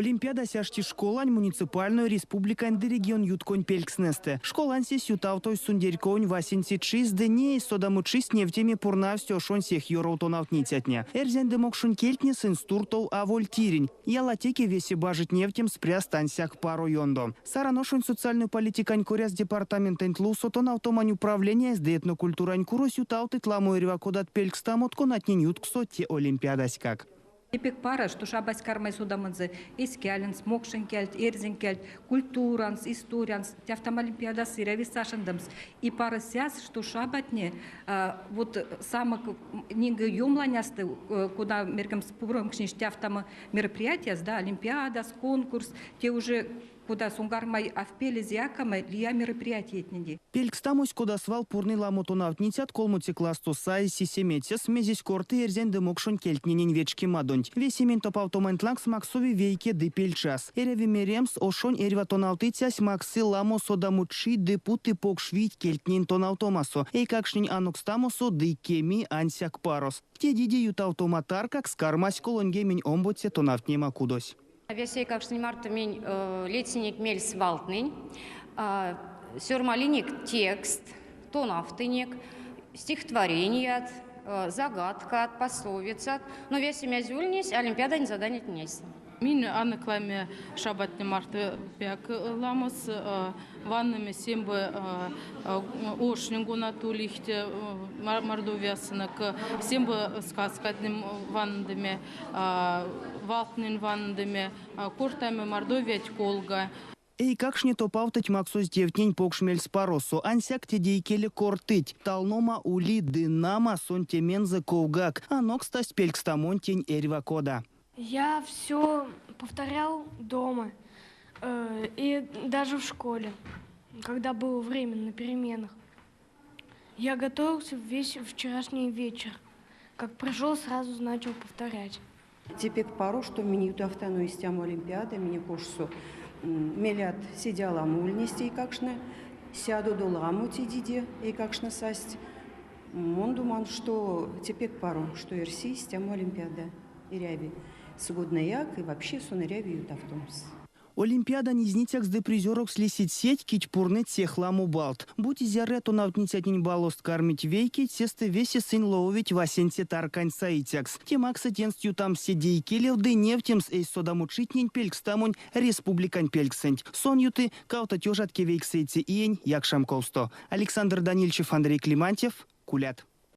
Олимпиада сяшти школань муниципальную республиканды регион ютконь пелькснесте. Школань сес ютавтой сундерьконь 86 дней содамучись нефтеми пурнавстё шон сех йороутонавтницятня. Эрзенде мокшун кельтне сын стуртов авольтирень. Ялатеки весе бажить нефтем спрястаньсяк пару йондом. Сараношун социальную политикань коряс департаментен тлусотон автомань управления сдетно культурань курос ютавты тламу эрвакодат пелькстамоткон отнень ютксо те олимпиадаськак. Епек пара, что шабас кармай судамадзе, искяленс, мокшенкельт, эрзенкельт, культуранс, историанс, тяфтам олимпиадас, иревисашендамс. И пара сяс, что шабатне, вот самок нига юмланясты, куда меркам спуромкшниш тяфтам мероприятия, да, олимпиадас, конкурс, те уже куда сунгармай авпели якамай лия мероприятия этнеди. Пелькстамусь куда свал пурный ламутонавтницят колмути класту сай сисеметес мезис корты эрзенде мокшон кельтненен вечки мадонь. Весемен топавтомантланг максови вейке де пельчас. Эреви меремс ошон эрватонавтыцясь максы ламо содамучи депуты покшвить кельтнен тонавтомасо. Эй какшнень анукстамосо дый кеми ансяк парос. Те диди ютавтоматар как скармась колонгемень омботсе тонавтнема кудось. Весей как шнимарта мень летсиник мель свалтный, сюрмалиник текст, тонавтыник, стихотворение, загадка, пословица. Но весь имя зюльнись, олимпиада не задание несть. Мин аныкламе шабатне марты пяк ламос ваннами сембы ошнингу натулихте мордовясынок сембы сказкадным ваннами валтнин ваннами куртами мордовять колга. Эй, какшне топавтать максус девтень покшмель спаросу, ансяк те дейкеле кортыть, талнома ули дынама сон темензе ковгак, а нокстась пелькстамонтень эрвакода. Я все повторял дома и даже в школе, когда было время на переменах. Я готовился весь вчерашний вечер. Как пришел, сразу начал повторять. Теперь пару, что меня ютафтану из тем олимпиады, меня кошсу мелят сидела мульнести и какшне, сяду до ламути диде и какшне састь. Он думал, что теперь пару, что ирси из тем олимпиада и ряби. Сугоднаяк и вообще соныряви ютафтомс. Олимпиада низнитяк сде призерок слесить сеть кить пурнет сех ламу балт. Будь изярету навтницятнень балост кармить вейки, тесты весе сын ловить васенте таркань саитякс. Темакса тенстью там седейки левды нефтемс эйс содамучитнень пелькстамонь республикань пельксенть. Сонюты каута тёжатке вейксейте иень якшам колсто. Александр Данильчев, Андрей Климантьев, Кулят.